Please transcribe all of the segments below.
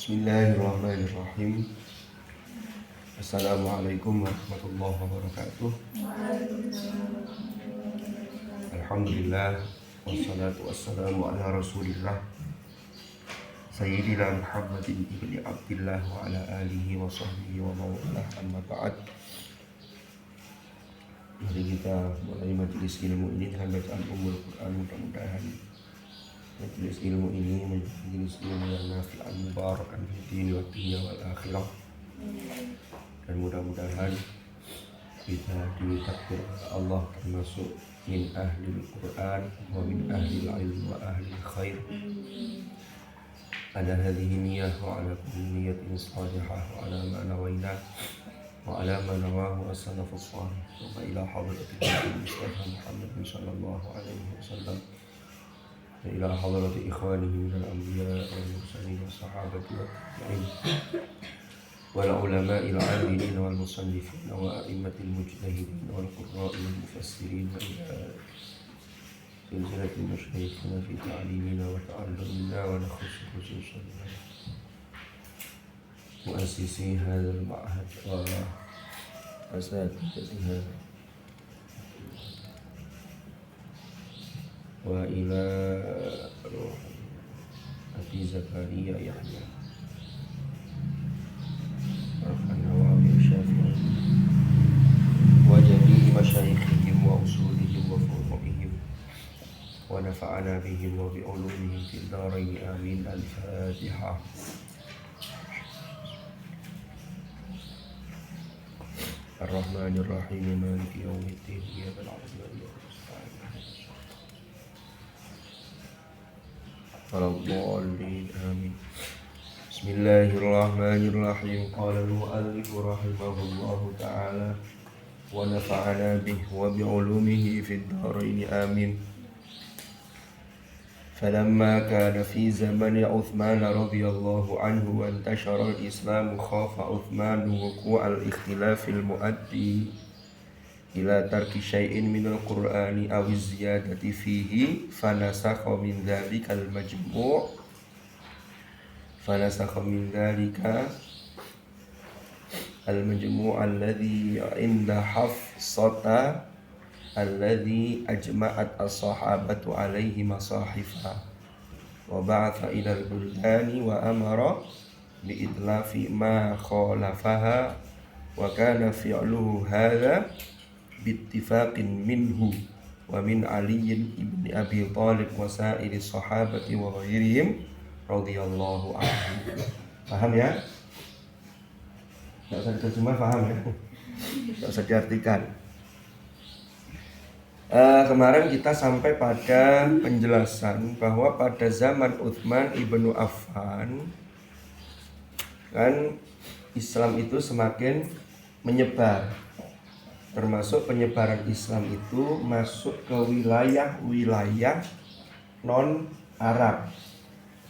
Bismillahirrahmanirrahim. Assalamualaikum warahmatullahi wabarakatuh. Alhamdulillah wassalatu wassalamu ala Rasulillah Sayyidina Muhammadin ibni Abdillah wa ala alihi wa sahbihi wa mawalah, amma ba'd. Mari kita mulai majelis ilmu ini dengan bacaan Ummul Quran. Mudah-mudahan majelis ilmu ini menjadi majelis ilmu yang nafi'an mubarakan fi dini wa dunya wal akhirah, dan mudah-mudahan kita ditakdir Allah termasuk min ahlil Quran wa min ahlil ilm wa ahlil khair. Ala hadhihi niyyah wa ala kulli niyyatin salihah wa ala ma nawaina wa ala ma nawahu as-salafus salih wa ila hadratil Mustafa Muhammad sallallahu alaihi wasallam wa ila hadrati ikhwanihi minal anbiya wal mursalin wa sahabati wa tabi'in wal ulama'il 'amilin wal musannifin wa a'immatil mujtahidin wal qurra'il mufassirin wa ila silsilatil musyayikhina fi ta'limina wa ta'allumina wa nakhussu khususan muassisi hadzal ma'had wa asatidatiha wa ila Abi Zakaria Yahya Nawawi Syafi'i wa jami'i masyayikhihim wa usulihim wa furu'ihim wa nafa'ana bihim wa bi'ulumihim fid dharain amin. Al-Fatihah. Ar-Rahmanir Rahim Maliki yaumiddin iyyaka na'budu wa iyyaka nasta'in Waladdallin amin. Bismillahirrahmanirrahim. Qala al-mu'allif rahimahullahu ta'ala wa nafa'ana bihi wa bi'ulumihi fid dharain amin. فلما كان في زمن عثمان رضي الله عنه وانتشر الإسلام خاف عثمان وقوع الاختلاف المؤدي إلى ترك شيء من القرآن أو الزيادة فيه فنسخ من ذلك المجموع الذي عند حفصة الذي أجمعت الصحابة عليه مصاحفا وبعث إلى البلدان وأمر بإتلاف ما خالفها وكان فعله هذا باتفاق منه ومن علي بن أبي طالب وسائر الصحابة وغيرهم رضي الله عنهم. Paham ya? Tidak usah diterjemah, paham ya? Tidak usah diartikan. Kemarin kita sampai pada penjelasan bahwa pada zaman Utsman ibnu Affan kan Islam itu semakin menyebar, termasuk penyebaran Islam itu masuk ke wilayah-wilayah non Arab,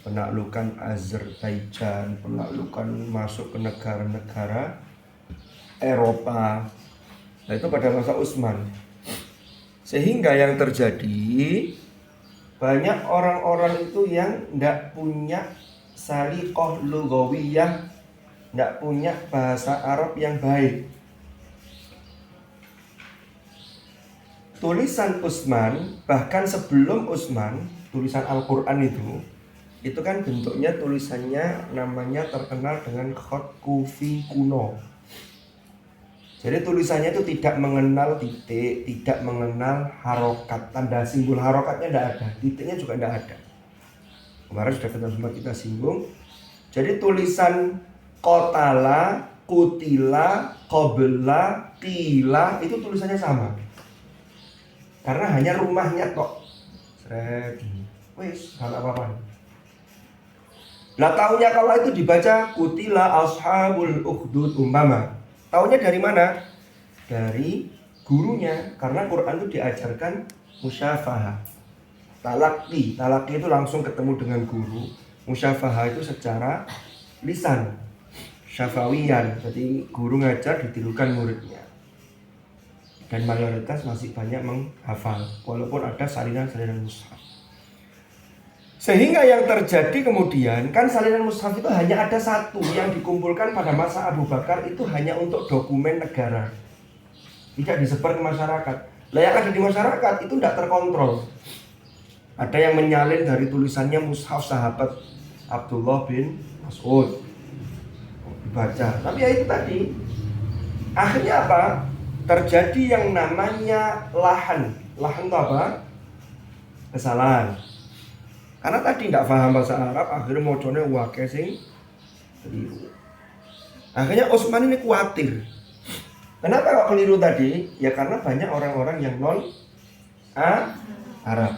penaklukan Azerbaijan, penaklukan masuk ke negara-negara Eropa. Nah, itu pada masa Utsman. Sehingga yang terjadi banyak orang-orang itu yang tidak punya saliqah lughawiyah, tidak punya bahasa Arab yang baik. Tulisan Utsman, bahkan sebelum Utsman, tulisan Al-Quran itu kan bentuknya tulisannya namanya terkenal dengan khat kufi kuno. Jadi tulisannya itu tidak mengenal titik, tidak mengenal harokat, tanda simbol harokatnya tidak ada, titiknya juga tidak ada. Kemarin sudah sempat kita singgung. Jadi tulisan qatala, kutila, qabla, qila itu tulisannya sama. Karena hanya rumahnya kok. Wis, hal apa-apa. Lah taunya kalau itu dibaca kutila ashabul ukhdud umpama. Taunya dari mana? Dari gurunya, karena Quran itu diajarkan musyafahah. Talaqi itu langsung ketemu dengan guru. Musyafahah itu secara lisan, syafawiyan. Jadi guru ngajar ditirukan muridnya. Dan mayoritas masih banyak menghafal, walaupun ada salinan-salinan mushaf. Sehingga yang terjadi kemudian kan salinan mushaf itu hanya ada satu yang dikumpulkan pada masa Abu Bakar, itu hanya untuk dokumen negara, tidak disebar ke masyarakat. Lah yang ada di masyarakat itu tidak terkontrol. Ada yang menyalin dari tulisannya mushaf sahabat Abdullah bin Mas'ud, dibaca. Tapi ya itu tadi, akhirnya apa? Terjadi yang namanya lahan. Lahan itu apa? Kesalahan. Karena tadi tidak paham bahasa Arab, akhirnya moconya wake sing keliru. Akhirnya Utsman ini khawatir. Kenapa kok keliru tadi? Ya karena banyak orang-orang yang non Arab.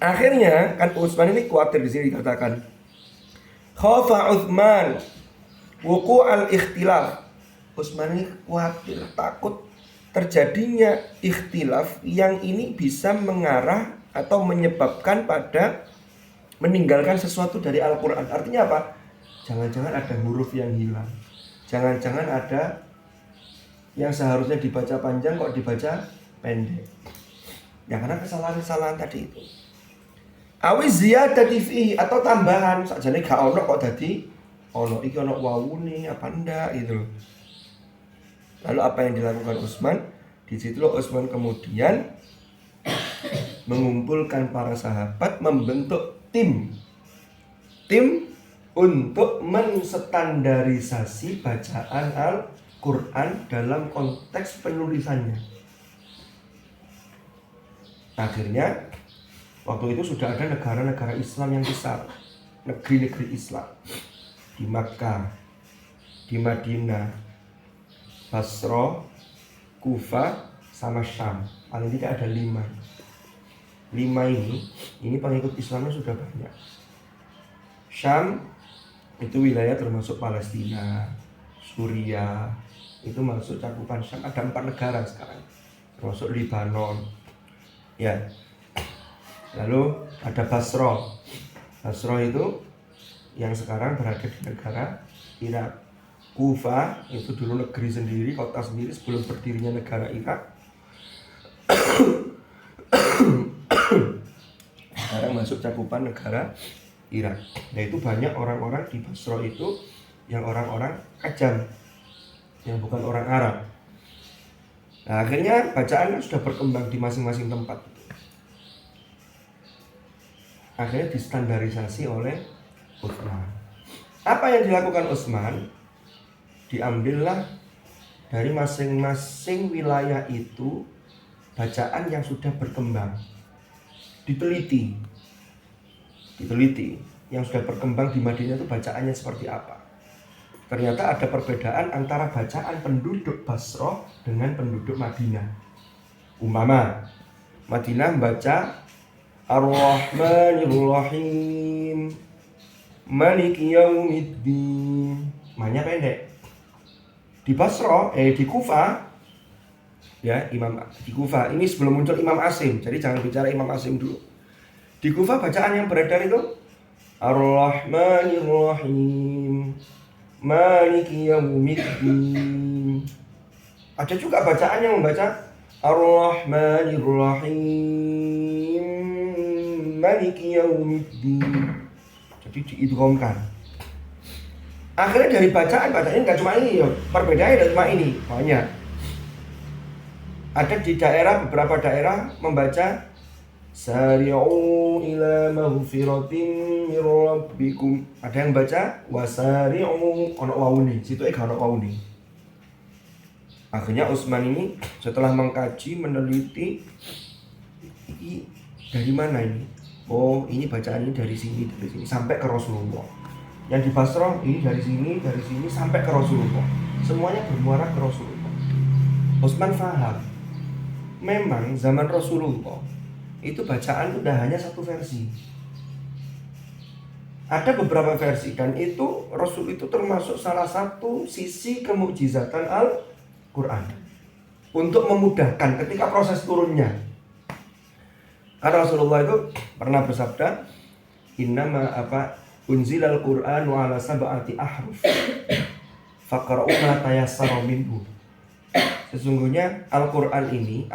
Akhirnya kan Utsman ini khawatir, di sini dikatakan khafa Utsman wuqu' al-ikhtilaf. Utsman ini khawatir, takut terjadinya ikhtilaf yang ini bisa mengarah atau menyebabkan pada meninggalkan sesuatu dari Al-Quran. Artinya apa? Jangan-jangan ada huruf yang hilang, jangan-jangan ada yang seharusnya dibaca panjang kok dibaca pendek. Ya karena kesalahan-kesalahan tadi itu. Awi ziyadati fihi, atau tambahan sakjane gak ono kok dadi ono, iki ono wawune apa ndak gitu. Lalu apa yang dilakukan Utsman? Di situ Utsman kemudian mengumpulkan para sahabat, membentuk tim untuk menstandarisasi bacaan Al-Quran dalam konteks penulisannya. Akhirnya waktu itu sudah ada negara-negara Islam yang besar, negeri-negeri Islam di Makkah, di Madinah, Basra, Kufa, sama Syam. Paling tidak ada 5. 5 ini pengikut Islamnya sudah banyak. Syam itu wilayah termasuk Palestina, Suriah, itu masuk cakupan Syam. Ada 4 negara sekarang, termasuk Libanon. Ya. Lalu ada Basra. Basra itu yang sekarang berada di negara Irak. Kufa itu dulu negeri sendiri, kota sendiri sebelum berdirinya negara Irak. Sekarang masuk cakupan negara Irak. Nah itu banyak orang-orang di Basra itu yang orang-orang Ajam, yang bukan orang Arab. Nah akhirnya bacaan sudah berkembang di masing-masing tempat. Akhirnya distandarisasi oleh Utsman. Apa yang dilakukan Utsman? Diambillah dari masing-masing wilayah itu bacaan yang sudah berkembang, diteliti yang sudah berkembang di Madinah itu bacaannya seperti apa. Ternyata ada perbedaan antara bacaan penduduk Basra dengan penduduk Madinah. Umpama Madinah membaca Ar-Rahmanir-Rahim Maliki Yaumiddin, maknanya pendek. Di Basra, di Kufa, ya di Kufa ini sebelum muncul Imam Asim, jadi jangan bicara Imam Asim dulu. Di Kufa bacaan yang beredar itu Ar-Rahmanir-Rahim Maliki Yaumiddin. Ada juga bacaan yang membaca Ar-Rahmanir-Rahim Maliki Yaumiddin. Jadi diidghamkan. Akhirnya dari bacaan ini nggak cuma ini, perbedaannya tidak cuma ini, banyak. Ada di beberapa daerah membaca Sari'u ila maghfiratin mir rabbikum. Ada yang baca wasari'u ono wawune, situ ono wawune. Akhirnya Utsman ini setelah mengkaji, meneliti, ini dari mana ini? Oh, ini bacaan ini dari sini sampai ke Rasulullah. Yang di Basra ini dari sini sampai ke Rasulullah. Semuanya bermuara ke Rasulullah. Utsman faham, memang zaman Rasulullah itu bacaan udah hanya satu versi. Ada beberapa versi, dan itu Rasul itu termasuk salah satu sisi kemukjizatan Al-Quran untuk memudahkan ketika proses turunnya. Karena Rasulullah itu pernah bersabda, innama unzilal Qur'anu ala sab'ati ahruf faqra'u ma tayassara minhu. Sesungguhnya Al-Quran ini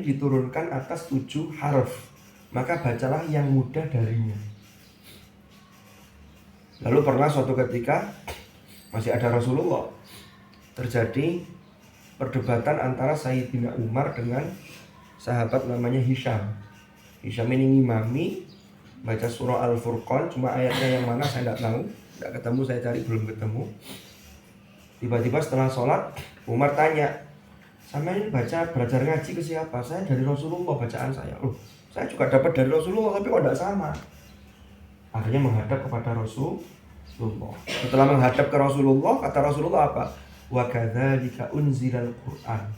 diturunkan atas 7 harf. maka bacalah yang mudah darinya. Lalu pernah suatu ketika masih ada Rasulullah, terjadi perdebatan antara Sayyidina Umar dengan sahabat namanya Hisham. Hisham ini ngimami baca surah Al-Furqan, cuma ayatnya yang mana saya tidak tahu, tidak ketemu, saya cari belum ketemu. Tiba-tiba setelah sholat Umar tanya, sama ini belajar ngaji ke siapa? Saya dari Rasulullah bacaan saya. Loh, saya juga dapat dari Rasulullah tapi kok tidak sama? Akhirnya menghadap kepada Rasulullah. Setelah menghadap ke Rasulullah, kata Rasulullah apa? Wa kadzalika unzilal Qur'an.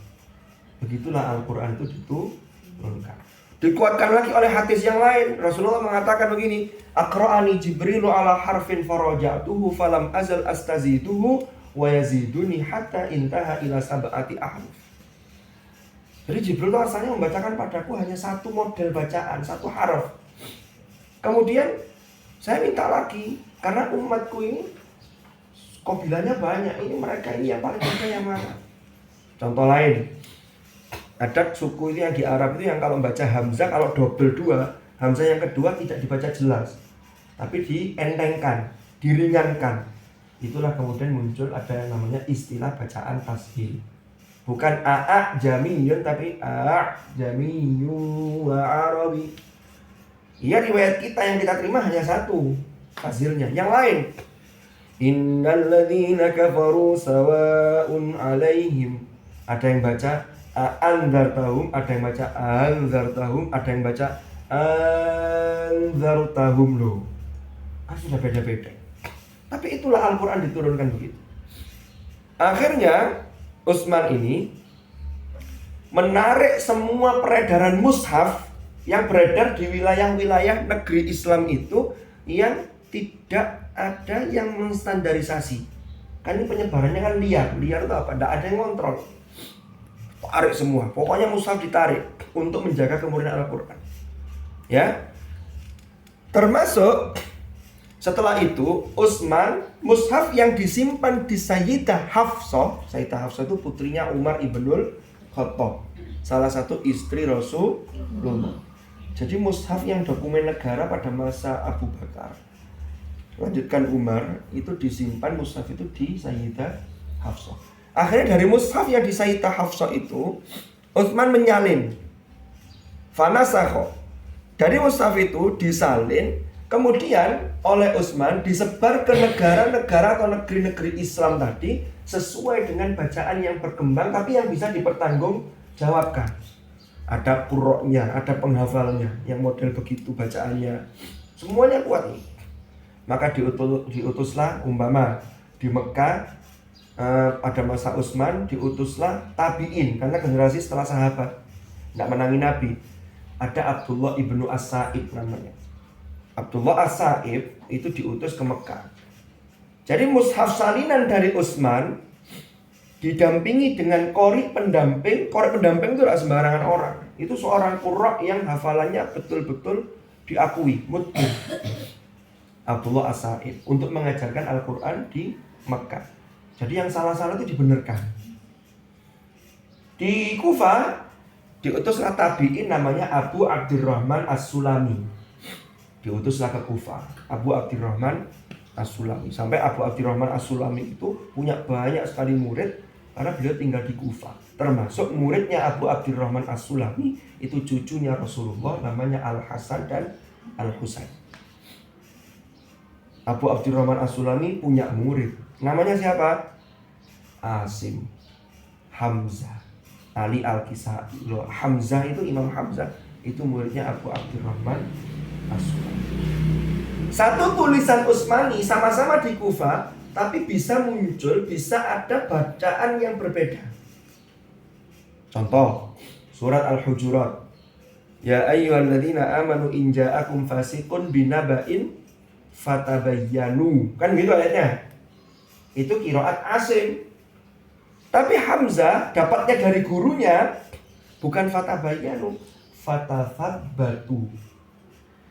Begitulah Al-Qur'an itu diturunkan. Dikuatkan lagi oleh hadis yang lain. Rasulullah mengatakan begini, Aqra'ani Jibrilu ala harfin faraja'tuhu falam azal astaziduhu wa yaziduni hatta intaha ila sab'ati ahruf. Jadi Jibril itu asalnya membacakan padaku hanya satu model bacaan, satu harf. Kemudian saya minta lagi, karena umatku ini kabilahnya banyak, ini mereka ini yang paling mudah yang mana? Contoh lain, ada suku ini yang di Arab itu yang kalau membaca Hamzah, kalau double dua, Hamzah yang kedua tidak dibaca jelas, tapi dientengkan, diringankan. Itulah kemudian muncul ada yang namanya istilah bacaan tashil. Bukan a jamiyun, tapi a jamiyun wa arabi. Iya, riwayat kita yang kita terima hanya satu hasilnya. Yang lain, innal ladzina kafaru sawa'un 'alaihim. Ada yang baca anzartahum, ada yang baca anzartahum, ada yang baca anzartahum loh. Sudah beda-beda. Tapi itulah Al-Qur'an diturunkan begitu. Akhirnya Utsman ini menarik semua peredaran mushaf yang beredar di wilayah-wilayah negeri Islam itu yang tidak ada yang menstandarisasi. Kan ini penyebarannya kan liar. Liar itu apa? Tidak ada yang kontrol. Tarik semua. Pokoknya mushaf ditarik untuk menjaga kemurnian Al-Qur'an. Ya. Termasuk setelah itu Utsman, mushaf yang disimpan di Sayyidah Hafsah. Sayyidah Hafsah itu putrinya Umar ibnul Khattab, salah satu istri Rasulullah. Jadi mushaf yang dokumen negara pada masa Abu Bakar, lanjutkan Umar, itu disimpan mushaf itu di Sayyidah Hafsah. Akhirnya dari mushaf yang di Sayyidah Hafsah itu Utsman menyalin, fanasakho. Dari mushaf itu disalin, kemudian oleh Utsman disebar ke negara-negara atau negeri-negeri Islam tadi sesuai dengan bacaan yang berkembang tapi yang bisa dipertanggungjawabkan. Ada qurra'nya, ada penghafalnya yang model begitu bacaannya, semuanya kuat nih. Maka diutuslah umpama di Mekah pada masa Utsman, diutuslah tabi'in, karena generasi setelah sahabat tidak menangi Nabi. Ada Abdullah ibnu As-Sa'ib namanya. Abdullah As-Sa'ib itu diutus ke Mekah. Jadi mushaf salinan dari Utsman didampingi dengan qori pendamping. Qori pendamping itu tidak sembarangan orang. Itu seorang qurra yang hafalannya betul-betul diakui, mutqin. Abdullah As-Sa'ib untuk mengajarkan Al-Quran di Mekah. Jadi yang salah-salah itu dibenarkan. Di Kufah diutuslah tabi'in namanya Abu Abdurrahman As-Sulami. Diutuslah ke Kufah Abu Abdurrahman As-Sulami. Sampai Abu Abdurrahman As-Sulami itu punya banyak sekali murid karena beliau tinggal di Kufah. Termasuk muridnya Abu Abdurrahman As-Sulami itu cucunya Rasulullah, namanya Al-Hasan dan Al-Husain. Abu Abdurrahman As-Sulami punya murid, namanya siapa? Asim, Hamzah, Ali Al-Kisai. Hamzah itu Imam Hamzah, itu muridnya Abu Abdurrahman As-Sulami. Satu tulisan Utsmani sama-sama di Kufah, tapi bisa muncul, bisa ada bacaan yang berbeda. Contoh, surat Al-Hujurat. Ya ayyuhalladzina amanu in ja'akum fasiqun binaba'in fatabayyanu. Kan gitu ayatnya. Itu qiraat Asim. Tapi Hamzah dapatnya dari gurunya bukan fatabayyanu, fatatsabbatu.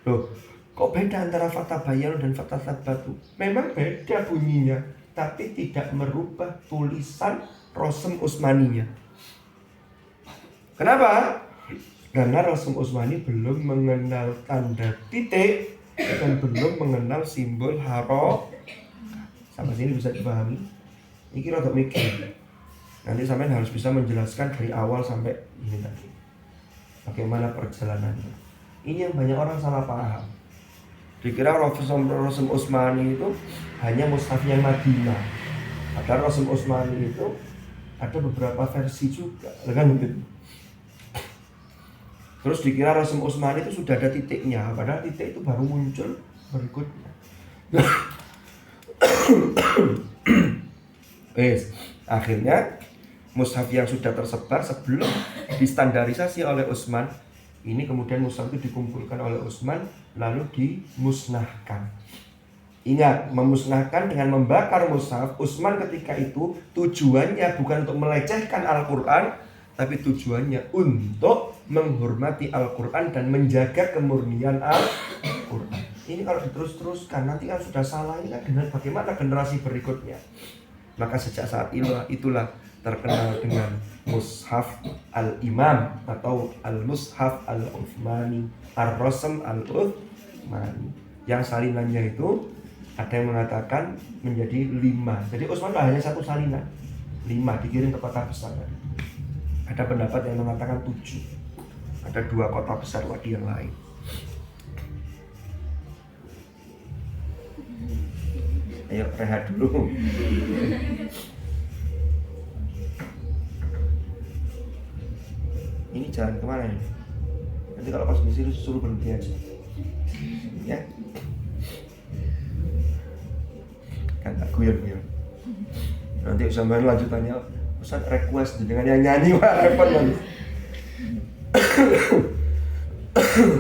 Loh, kok beda antara fatabayyanu dan fatatsabbatu? Memang beda bunyinya, tapi tidak merubah tulisan Rosem Utsmaninya. Kenapa? Karena Rasul Utsmani belum mengenal tanda titik dan belum mengenal simbol haro. Sampai sini bisa dipahami? Ini rada mikir. Nanti sampai harus bisa menjelaskan dari awal sampai ini tadi. Bagaimana perjalanannya. Ini yang banyak orang salah paham. Dikira Rasul Utsmani itu hanya mushafnya Madinah. Padahal Rasul Utsmani itu ada beberapa versi juga, kan begitu. Terus dikira Rasul Utsmani itu sudah ada titiknya, padahal titik itu baru muncul berikutnya. Akhirnya mushaf yang sudah tersebar sebelum distandarisasi oleh Utsman, ini kemudian mushaf itu dikumpulkan oleh Utsman lalu dimusnahkan. Ingat, memusnahkan dengan membakar mushaf. Utsman ketika itu tujuannya bukan untuk melecehkan Al-Quran, tapi tujuannya untuk menghormati Al-Quran dan menjaga kemurnian Al-Quran. Ini kalau diterus-teruskan nanti kan sudah salah. Ini kan bagaimana generasi berikutnya. Maka sejak saat itulah terkenal dengan Mushaf Al-Imam atau Al-Mushaf Al-Uthmani, Ar-Rasm Al-Uthmani. Yang salinannya itu ada yang mengatakan menjadi 5. Jadi Utsman hanya satu salinan 5 dikirim ke kota besar. Ada pendapat yang mengatakan 7. Ada 2 kota besar lagi yang lain. Ayo rehat dulu. Ini jalan kemana ini? Nanti kalau pas di sini suruh berhenti aja. Ya. Kan tak guyon-guyon. Nanti sampean lanjutannya Ustaz request dengan yang nyanyi wah repot banget.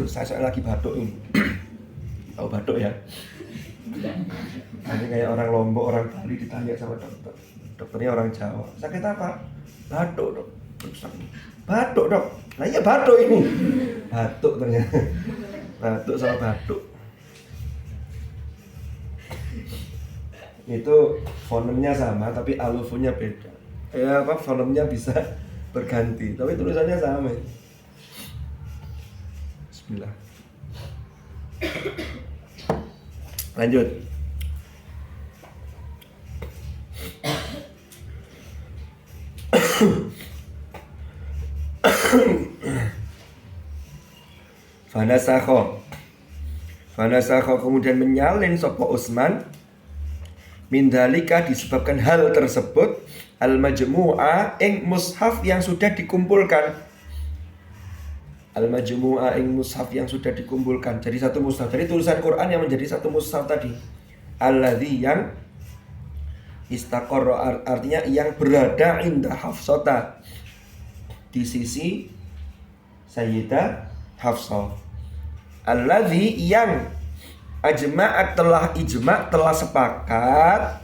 Saya lagi batuk ini. Tahu batuk ya? Nanti kayak orang Lombok, orang Bali ditanya sama dokter. Dokternya orang Jawa. Sakit apa? Batuk, Dok. Batuk, Dok. Nah iya batuk ini. Batuk ternyata. Batuk sama batuk. Itu fonemnya sama tapi alufunnya beda. Fonemnya bisa berganti tapi tulisannya sama. Bismillah. Lanjut. Fanasakho kemudian menyalin sapa Utsman min dzalika disebabkan hal tersebut al-majmu'a ing mushaf yang sudah dikumpulkan. Al-majmu'a ing mushaf yang sudah dikumpulkan. Jadi satu mushaf. Jadi tulisan Quran yang menjadi satu mushaf tadi. Alladzi yang istaqarra artinya yang berada inda Hafsata di sisi Sayyidah Hafsah. Alladzi yang ajma'at telah ijma' telah sepakat.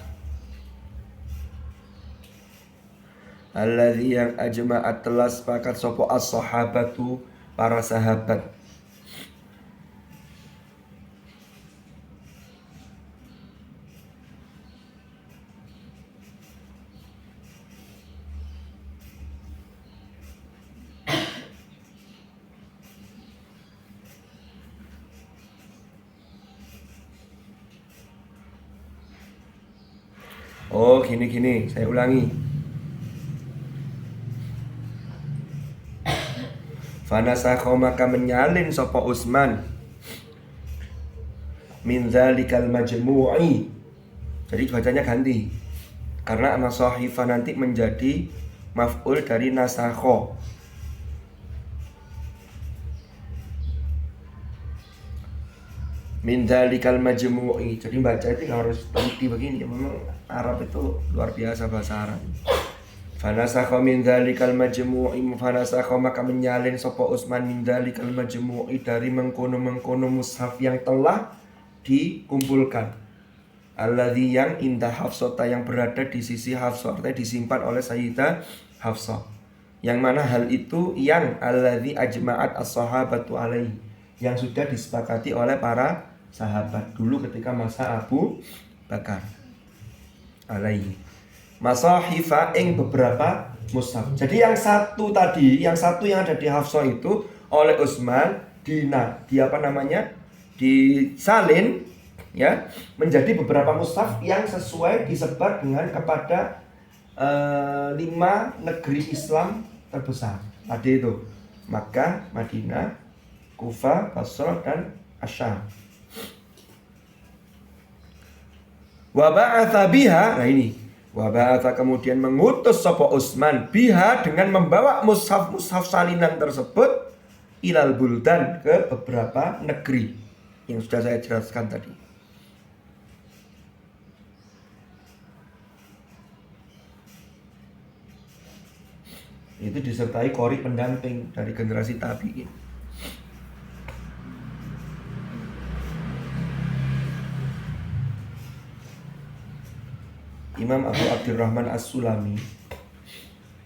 Alladzi yang ajma'at telah sepakat sapa as-sahabatu para sahabat. Oh gini, saya ulangi. Fanasakho maka menyalin sapa Utsman min dzalikal majmu'i. Jadi bacanya ganti. Karena nasahifa nanti menjadi maf'ul dari nasakho. Min dzalikal majmu'i. Jadi baca itu harus teliti begini. Memang Arab itu luar biasa bahasa Arab. Fanasakha min dzalikal majmu'i fanasakha maka menyalin sapa Utsman min dzalikal majmu'i dari mengkono-mengkono mushaf yang telah dikumpulkan. Alladzi yang indah Hafsah yang berada di sisi Hafsah, artinya disimpan oleh Sayyidah Hafsah. Yang mana hal itu yang alladzi ajma'at as-sahabatu alaihi, yang sudah disepakati oleh para sahabat dulu ketika masa Abu Bakar alaihi. Masahifa ing beberapa mushaf. Jadi yang satu tadi, yang satu yang ada di Hafsah itu oleh Utsman disalin ya menjadi beberapa mushaf yang sesuai disebar dengan kepada 5 negeri Islam terbesar. Tadi itu Makkah, Madinah, Kufah, Basrah dan Asyam. Wa ba'atha biha, nah ini wa ba'atha kemudian mengutus sapa Utsman biha dengan membawa mushaf salinan tersebut ilal buldan ke beberapa negeri yang sudah saya jelaskan tadi. Itu disertai qori pendamping dari generasi tabi'in. Imam Abu Abdurrahman As-Sulami,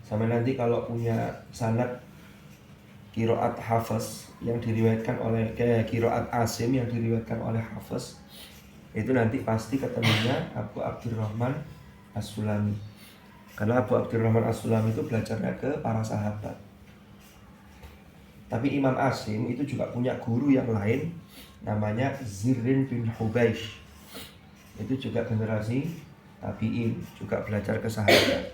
sama nanti kalau punya sanad qiraat Hafs yang diriwayatkan oleh qiraat Asim yang diriwayatkan oleh Hafs, itu nanti pasti ketemunya Abu Abdurrahman As-Sulami. Karena Abu Abdurrahman As-Sulami itu belajarnya ke para sahabat. Tapi Imam Asim itu juga punya guru yang lain, namanya Zirrin bin Hubaish. Itu juga generasi tabi'in, juga belajar ke sahabat.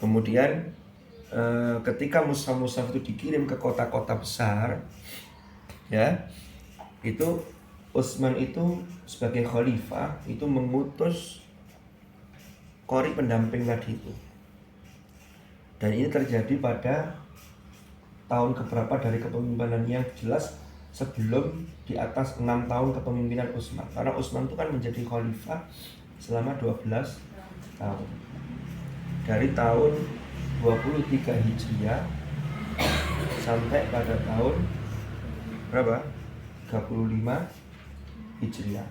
Kemudian ketika mushaf-mushaf itu dikirim ke kota-kota besar, ya, itu Utsman itu sebagai khalifah itu mengutus qori pendamping tadi itu. Dan ini terjadi pada tahun keberapa dari kepemimpinan yang jelas sebelum di atas 6 tahun kepemimpinan Utsman. Karena Utsman itu kan menjadi khalifah selama 12 tahun. Dari tahun 23 Hijriah sampai pada tahun berapa? 35 Hijriah.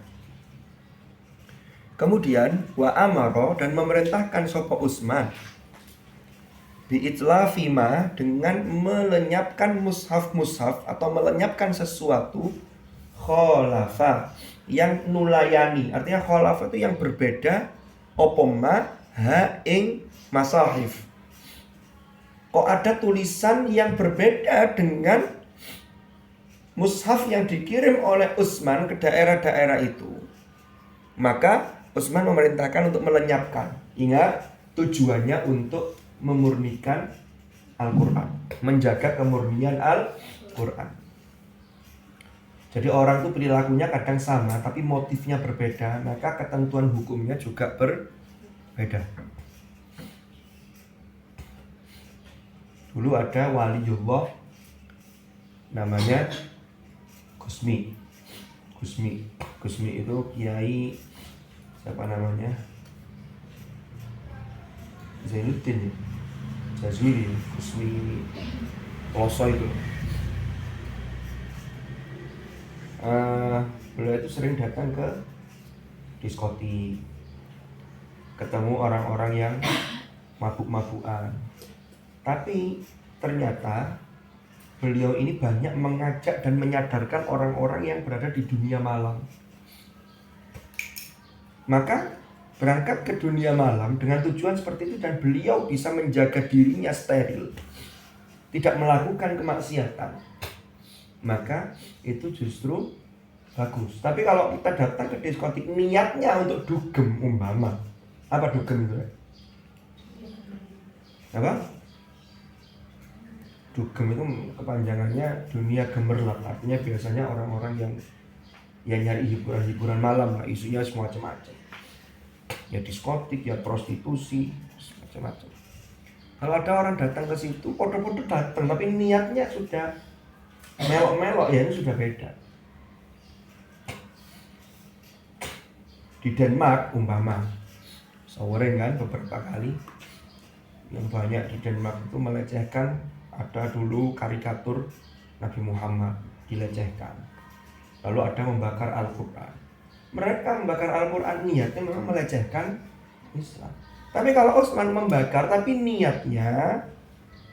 Kemudian wa amaro dan memerintahkan sapa Utsman bi'itlafima dengan melenyapkan mushaf-mushaf atau melenyapkan sesuatu kholafa yang nulayani. Artinya kholafa itu yang berbeda opoma ha ing masahif. Kok ada tulisan yang berbeda dengan mushaf yang dikirim oleh Utsman ke daerah-daerah itu. Maka Utsman memerintahkan untuk melenyapkan. Ingat, tujuannya untuk memurnikan Al-Quran, menjaga kemurnian Al-Quran. Jadi orang itu perilakunya kadang sama, tapi motifnya berbeda, maka ketentuan hukumnya juga berbeda. Dulu ada waliullah namanya Gusmi itu kiai siapa namanya? Zainuddin Jazuli, Gusmi Peloso itu. Beliau itu sering datang ke diskotik, ketemu orang-orang yang mabuk-mabukan. Tapi ternyata beliau ini banyak mengajak dan menyadarkan orang-orang yang berada di dunia malam. Maka berangkat ke dunia malam dengan tujuan seperti itu, dan beliau bisa menjaga dirinya steril, tidak melakukan kemaksiatan, maka itu justru bagus. Tapi kalau kita datang ke diskotik niatnya untuk dugem umpama, apa dugem itu? Apa? Dugem itu kepanjangannya dunia gemerlap, artinya biasanya orang-orang yang nyari hiburan malam lah, isunya semua macam-macam. Ya diskotik, ya prostitusi, macam-macam. Kalau ada orang datang ke situ, podo-podo datang, tapi niatnya sudah melok-melok, ya ini sudah beda. Di Denmark umpama, sore kan beberapa kali, yang banyak di Denmark itu melecehkan, ada dulu karikatur Nabi Muhammad dilecehkan. Lalu ada membakar Al-Quran. Mereka membakar Al-Quran niatnya memang melecehkan Islam. Tapi kalau Utsman membakar tapi niatnya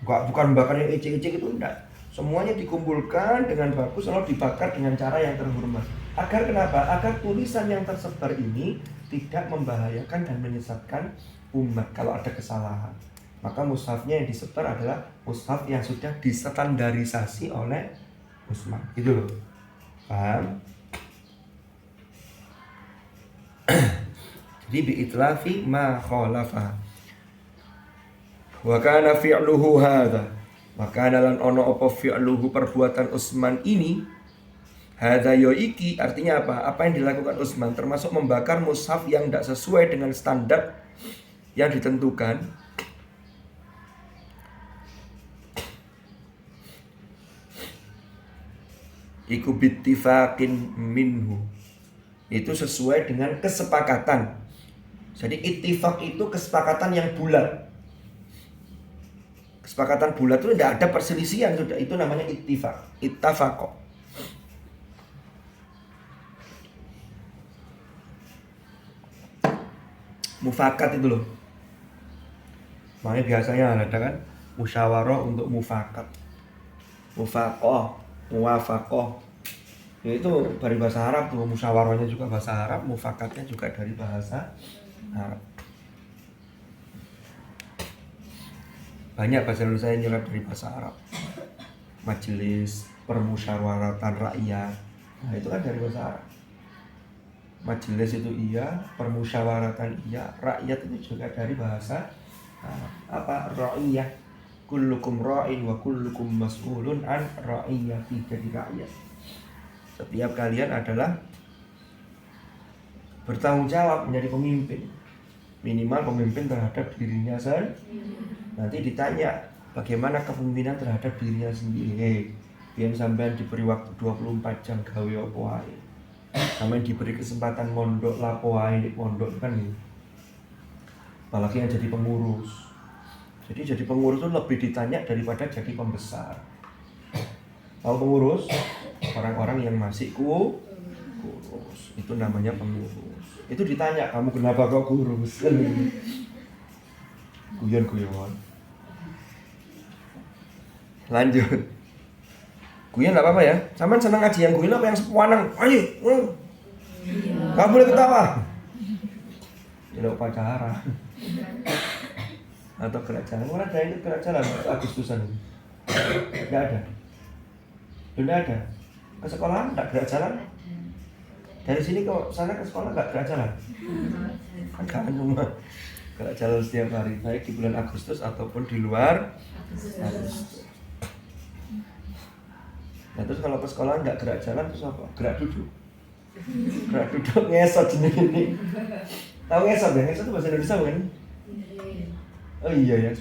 bukan membakar yang ecek-ecek, itu enggak. Semuanya dikumpulkan dengan bagus lalu dibakar dengan cara yang terhormat. Agar kenapa? Agar tulisan yang tersebar ini tidak membahayakan dan menyesatkan umat kalau ada kesalahan. Maka mushafnya yang disebar adalah mushaf yang sudah distandarisasi oleh Utsman. Gitu loh. Paham? Jadi bi'itlafi ma khalafa. Wa kana fi'luhu hadza. Maka lan ono apa fi'luhu perbuatan Utsman ini hadza yo iki artinya apa? Apa yang dilakukan Utsman termasuk membakar mushaf yang tidak sesuai dengan standar yang ditentukan. Iku bittifaqin minhu. Itu sesuai dengan kesepakatan. Jadi ittifaq itu kesepakatan yang bulat. Kesepakatan bulat itu tidak ada perselisihan sudah, itu namanya ittifaq, ittafaqo. Mufakat itu loh. Makanya biasanya ada kan musyawarah untuk mufakat. Mufaqah, muwafaqah. Ya itu dari bahasa Arab tuh, musyawarahnya juga bahasa Arab, mufakatnya juga dari bahasa Arab. Banyak bahasa Indonesia yang nyerap dari bahasa Arab. Majelis permusyawaratan rakyat, nah itu kan dari bahasa Arab. Majelis itu iya, permusyawaratan iya, rakyat itu juga dari bahasa Arab. Apa? Ra'iyah. Kullukum ra'in wa kullukum mas'ulun an ra'iyati, jadi rakyat. Setiap kalian adalah bertanggung jawab menjadi pemimpin. Minimal pemimpin terhadap dirinya sendiri. Nanti ditanya bagaimana kepemimpinan terhadap dirinya sendiri. Biar sampean diberi waktu 24 jam gawe apa wae. Sampean diberi kesempatan mondok lapo wae di pondok kan nih. Apalagi yang jadi pengurus. Jadi pengurus itu lebih ditanya daripada jadi pembesar. Tahu pengurus? Orang-orang yang masih kurus, itu namanya pengurus. Itu ditanya, kamu kenapa kok kurus? Guyon-guyon. Lanjut. Guyon nggak apa-apa ya. Sampean senang ngaji yang guyon apa yang sepuanan? Ayo, kamu boleh ketawa. Ini upacara. Atau gerak jalan. Mana ada ini gerak jalan Agustusan? Nggak ada. Tidak ada. Ke sekolah nggak gerak jalan? Dari sini ke sana ke sekolah nggak gerak jalan? Kan cuma gerak jalan setiap hari, baik di bulan Agustus ataupun di luar Agustus. Nah terus kalau ke sekolah nggak gerak jalan terus apa? Gerak duduk. Gerak duduk ngesot jenis ini. Tahu ngesot ya? Ngesot itu bahasa Indonesia bukan? Oh iya ya,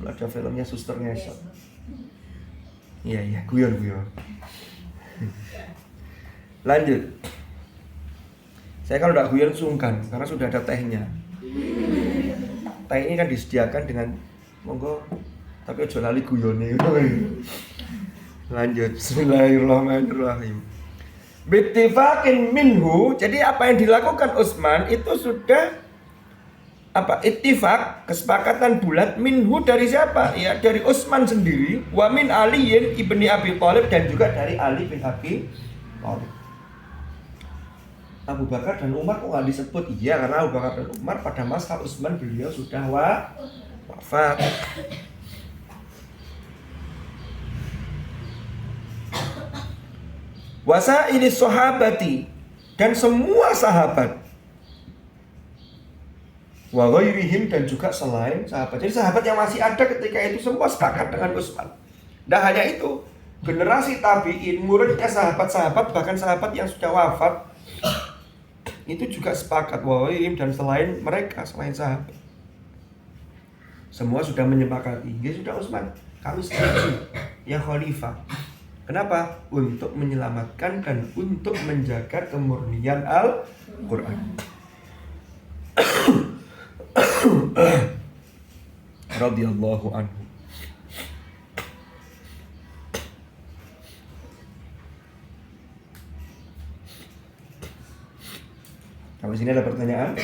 ada filmnya Suster Ngesot. Iya, guyon. Lanjut. Saya kalau tidak guyon sungkan karena sudah ada tehnya. Teh ini kan disediakan dengan monggo, tapi ojo lali guyone. Lanjut. Bismillahirrahmanirrahim. Bittifaqin minhu. Jadi apa yang dilakukan Utsman itu sudah apa? Ittifaq, kesepakatan bulat minhu dari siapa? Ya dari Utsman sendiri, wa min Aliin ibni Abi Thalib dan juga dari Ali bin Abi Thalib. Abu Bakar dan Umar kok nggak disebut? Iya, karena Abu Bakar dan Umar pada masa Utsman beliau sudah wafat. Wasaili sahabati, dan semua sahabat. Wa ghairihim, dan juga selain sahabat. Jadi sahabat yang masih ada ketika itu semua sepakat dengan Utsman. Dan hanya itu, generasi tabi'in, muridnya sahabat-sahabat, bahkan sahabat yang sudah wafat itu juga sepakat, wa ghairihim, dan selain mereka, selain sahabat. Semua sudah menyepakati. Ya sudah Utsman, kami setuju ya khalifah. Kenapa? Untuk menyelamatkan dan untuk menjaga kemurnian Al-Quran. Radhiyallahu anhu. Sampai sini ada pertanyaan?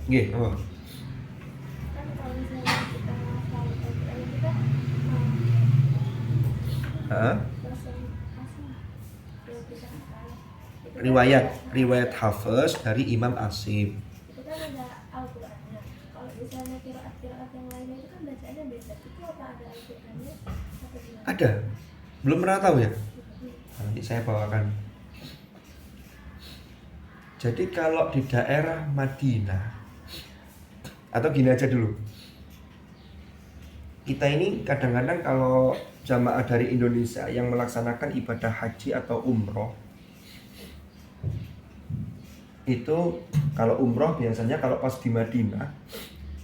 Nggih, oh. Riwayat Hafiz dari Imam Asim. yang beda itu apa ada Al-Qur'annya atau gimana? Ada. Belum pernah tahu ya? Nanti saya bawakan. Jadi kalau di daerah Madinah, atau gini aja dulu. Kita ini kadang-kadang kalau jamaah dari Indonesia yang melaksanakan ibadah haji atau umroh, itu kalau umroh biasanya kalau pas di Madinah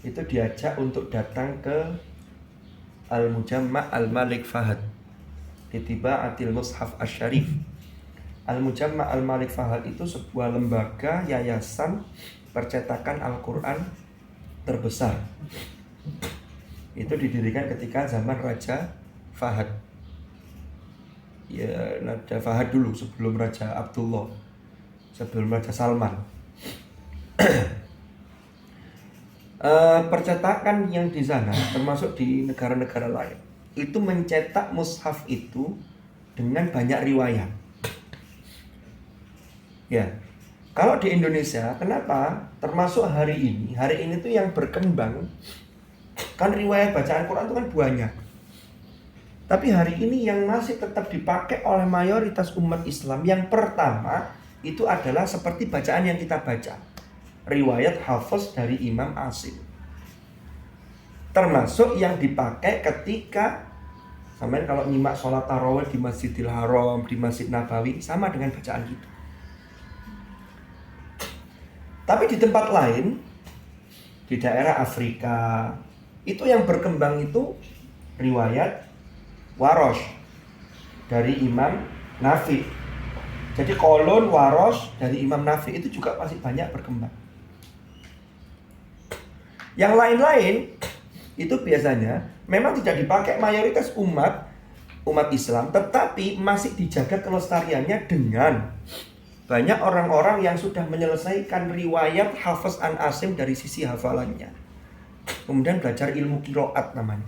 itu diajak untuk datang ke Al-Mujamma' Al-Malik Fahad, Kitiba Atil Mushaf Asy-Syarif. Al-Mujamma' Al-Malik Fahad itu sebuah lembaga yayasan percetakan Al-Quran terbesar. Itu didirikan ketika zaman Raja Fahad. Ya, Raja Fahad dulu sebelum Raja Abdullah, sebelum Raja Salman. Percetakan yang di sana termasuk di negara-negara lain itu mencetak mushaf itu dengan banyak riwayat. Ya, kalau di Indonesia, kenapa? Termasuk hari ini tuh yang berkembang kan riwayat bacaan Quran itu kan banyak. Tapi hari ini yang masih tetap dipakai oleh mayoritas umat Islam yang pertama itu adalah seperti bacaan yang kita baca, riwayat Hafiz dari Imam Asim. Termasuk yang dipakai ketika sampean kalau nyimak sholat tarawih di Masjidil Haram, di Masjid Nabawi, sama dengan bacaan kita. Tapi di tempat lain, di daerah Afrika, itu yang berkembang itu riwayat Warosh dari Imam Nafi. Jadi kolon Warosh dari Imam Nafi itu juga masih banyak berkembang. Yang lain-lain itu biasanya memang tidak dipakai mayoritas umat Islam, tetapi masih dijaga kelestariannya dengan banyak orang-orang yang sudah menyelesaikan riwayat Hafiz an Asim dari sisi hafalannya. Kemudian belajar ilmu qiraat namanya.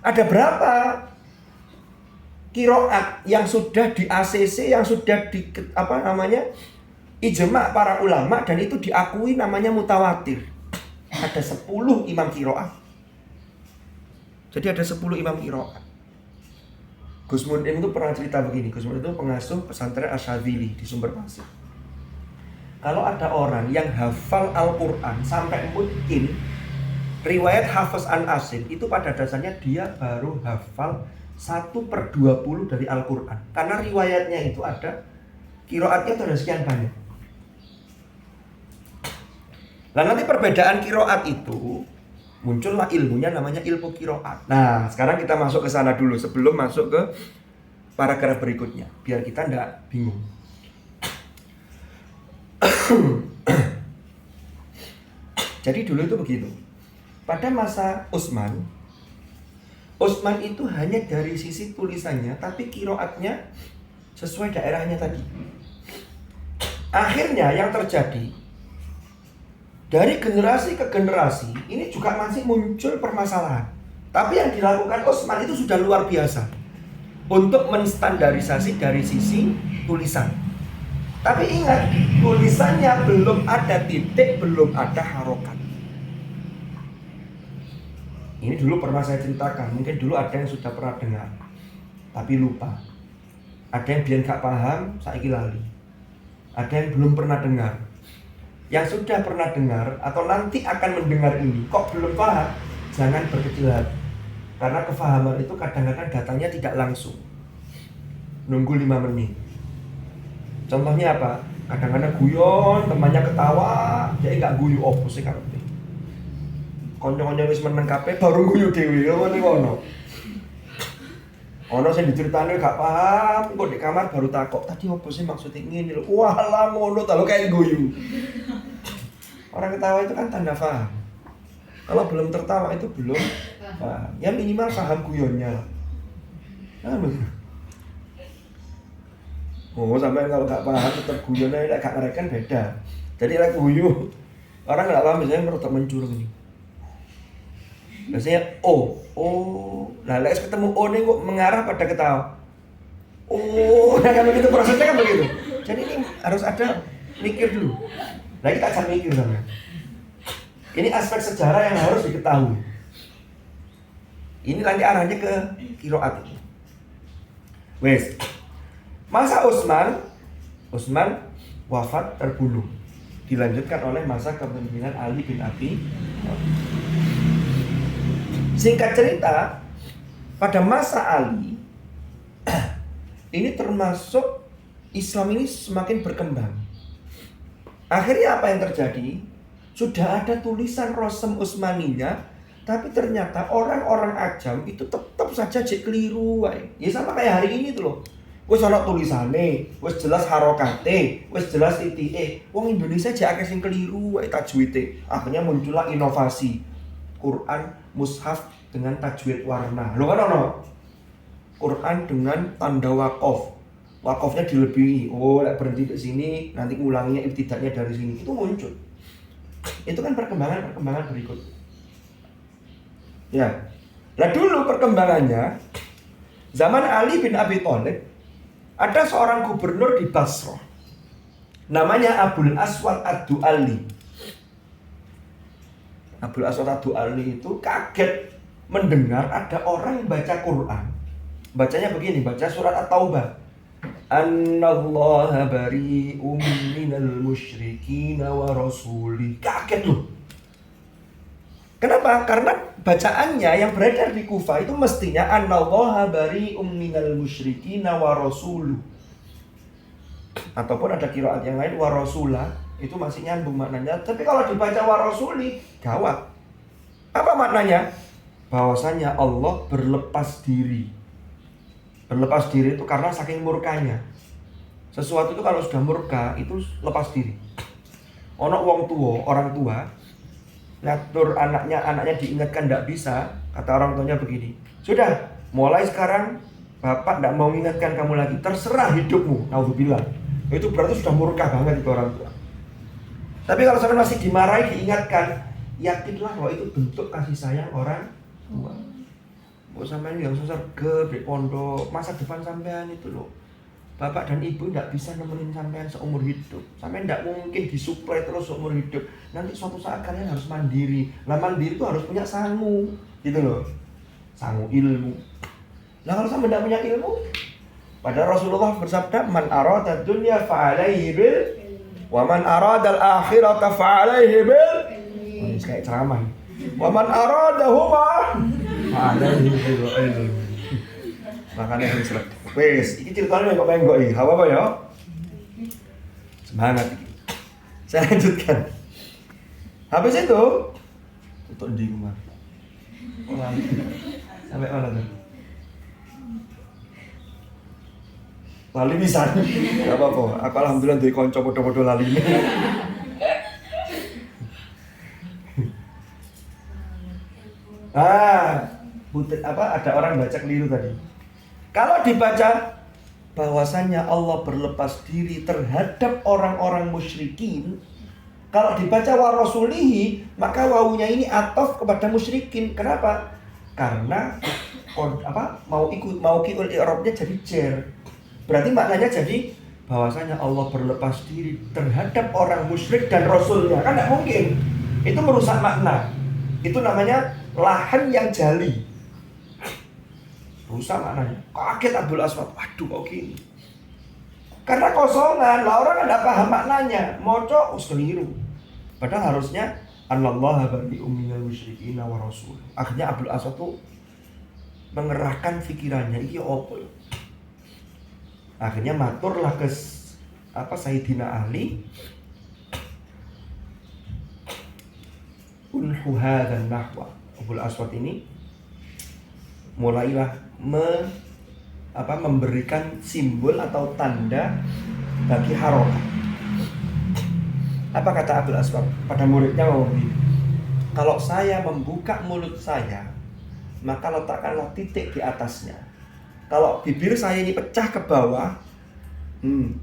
Ada berapa qiraat yang sudah di ACC, yang sudah di ijma' para ulama dan itu diakui namanya mutawatir. Ada 10 imam qiraat. Jadi ada 10 imam qiraat. Gus Mudim itu pernah cerita begini. Gus Mudim itu pengasuh pesantren Asy-Syadzili di Sumber Pasir. Kalau ada orang yang hafal Al-Quran sampai mungkin riwayat Hafiz an Asim, itu pada dasarnya dia baru hafal 1/20 dari Al-Quran. Karena riwayatnya itu ada, qiraatnya itu ada sekian banyak. Nah nanti perbedaan qiraat itu muncullah ilmunya namanya ilmu qiraat. Nah, sekarang kita masuk ke sana dulu sebelum masuk ke paragraf berikutnya, biar kita enggak bingung. Jadi dulu itu begitu. Pada masa Utsman itu hanya dari sisi tulisannya, tapi qiraatnya sesuai daerahnya tadi. Akhirnya yang terjadi dari generasi ke generasi ini juga masih muncul permasalahan. Tapi yang dilakukan Utsman itu sudah luar biasa untuk menstandarisasi dari sisi tulisan. Tapi ingat, tulisannya belum ada titik, belum ada harokat. Ini dulu pernah saya ceritakan, mungkin dulu ada yang sudah pernah dengar tapi lupa. Ada yang biar gak paham, saiki lali. Ada yang belum pernah dengar. Yang sudah pernah dengar atau nanti akan mendengar ini kok belum paham, jangan berkecil hati. Karena kefahaman itu kadang-kadang datangnya tidak langsung, nunggu 5 menit. Contohnya apa? Kadang-kadang guyon, temannya ketawa, jadi gak guyu opo sih karepe. Konco-konco wis meneng kabeh baru guyu dhewe, ngono. Ono sing diceritani gak paham, kok di kamar baru takok, tadi opo sih maksudnya ngene lho. Walah ngono ta lho kayak guyu. Orang ketawa itu kan tanda paham. Kalau belum tertawa itu belum paham. Ya minimal paham guyonnya lah. Oh, sampai kalau nggak paham tetap guyonnya gak ngereken beda. Jadi lek guyu orang nggak paham biasanya merotok mencurung ini. Biasanya nah lek ketemu nih kok mengarah pada ketawa. Nah kan begitu prosesnya kan begitu. Jadi ini harus ada mikir dulu. Nah kita akan mikir sama. Ini aspek sejarah yang harus diketahui. Ini nanti arahnya ke qiraat ini. Wes. Masa Utsman wafat terbunuh. Dilanjutkan oleh masa kepemimpinan Ali bin Abi Thalib. Singkat cerita, pada masa Ali ini termasuk Islam ini semakin berkembang. Akhirnya apa yang terjadi? Sudah ada tulisan Rasm Utsmaniyah, tapi ternyata orang-orang ajam itu tetap saja jek keliru wae. Ya sama kayak hari ini tuh loh. Wis ana tulisane, wis jelas harokate, wis jelas titike. Wong Indonesia jek akeh sing keliru wae tajwide. Akhirnya muncullah inovasi. Quran mushaf dengan tajwid warna. Lho kan ono? Quran dengan tanda waqaf. Waqafnya dilebihi. Oh, lek berhenti di sini, nanti ngulanginya ibtidaknya dari sini. Itu muncul. Itu kan perkembangan berikut. Ya. Nah dulu perkembangannya zaman Ali bin Abi Thalib ada seorang gubernur di Basrah. Namanya Abul Aswad Ad-Du'ali. Abul Aswad Ad-Du'ali itu kaget mendengar ada orang yang baca Quran. Bacanya begini, baca surat At-Taubah. Annallaha bari'um minal musyrikin wa rasulih. Kaget loh. Kenapa? Karena bacaannya yang beredar di Kufah itu mestinya Annallaha bari'um minal musyrikin wa rasuluh. Ataupun ada qiraat yang lain wa rasulah, itu masih nyambung maknanya. Tapi kalau dibaca wa rasuli, gawat. Apa maknanya? Bahwasanya Allah berlepas diri. Berlepas diri itu karena saking murkanya. Sesuatu itu kalau sudah murka itu lepas diri. Ono orang tua ngatur anaknya diingatkan tidak bisa, kata orang tuanya begini. Sudah, mulai sekarang bapak tidak mau mengingatkan kamu lagi, terserah hidupmu. Naudzubillah. Itu berarti sudah murka banget itu orang tua. Tapi kalau sampai masih dimarahi, diingatkan, yakinlah bahwa itu bentuk kasih sayang orang tua. Mau sampean yang susah di pondok, masa depan sampean itu loh. Bapak dan ibu tidak bisa nemenin sampean seumur hidup. Sampean tidak mungkin disuplai terus seumur hidup. Nanti suatu saat kalian harus mandiri. Lah mandiri itu harus punya sangu, gitu loh. Sangu ilmu. Nah kalau sampean tidak punya ilmu, padahal Rasulullah bersabda, "Man arada dunya fa'alaihi bil wa man arada al-akhirata fa'alaihi bil." Ini kayak ceramah. "Wa man aradahuma fa'alaihi bil ilm." Makanya harus selek. Wes, ini ceritanya kok pengen kok apa ya? Semangat. Saya lanjutkan. Habis itu untuk di rumah. Sampai mana tuh? Lali bisa. Enggak apa-apa. Aku alhamdulillah duwe kanca padha-padha lali. Ada orang baca keliru tadi. Kalau dibaca bahwasannya Allah berlepas diri terhadap orang-orang musyrikin, kalau dibaca wa rasulihi, maka wawunya ini ataf kepada musyrikin. Kenapa? Karena mau kiul i'rabnya jadi jar. Berarti maknanya jadi bahwasanya Allah berlepas diri terhadap orang musyrik dan rasulnya. Kan tidak mungkin. Itu merusak makna. Itu namanya lahan yang jali. Rusak maknanya. Kaget Abdul Aswad. Waduh kok gini. Karena kosongan. Lah orang tidak paham maknanya. Moco keliru. Padahal harusnya Anallaha bari'um minal musyrikin wa rasul. Akhirnya Abdul Aswad tuh mengerahkan pikirannya. Iki opo? Akhirnya maturlah ke Sayyidina Ali. Unhu hadzal nahwa. Abdul Aswad ini mulailah memberikan simbol atau tanda bagi harokat. Apa kata Abdul Aswad pada muridnya mau begini? Kalau saya membuka mulut saya, maka letakkanlah titik di atasnya. Kalau bibir saya ini pecah ke bawah,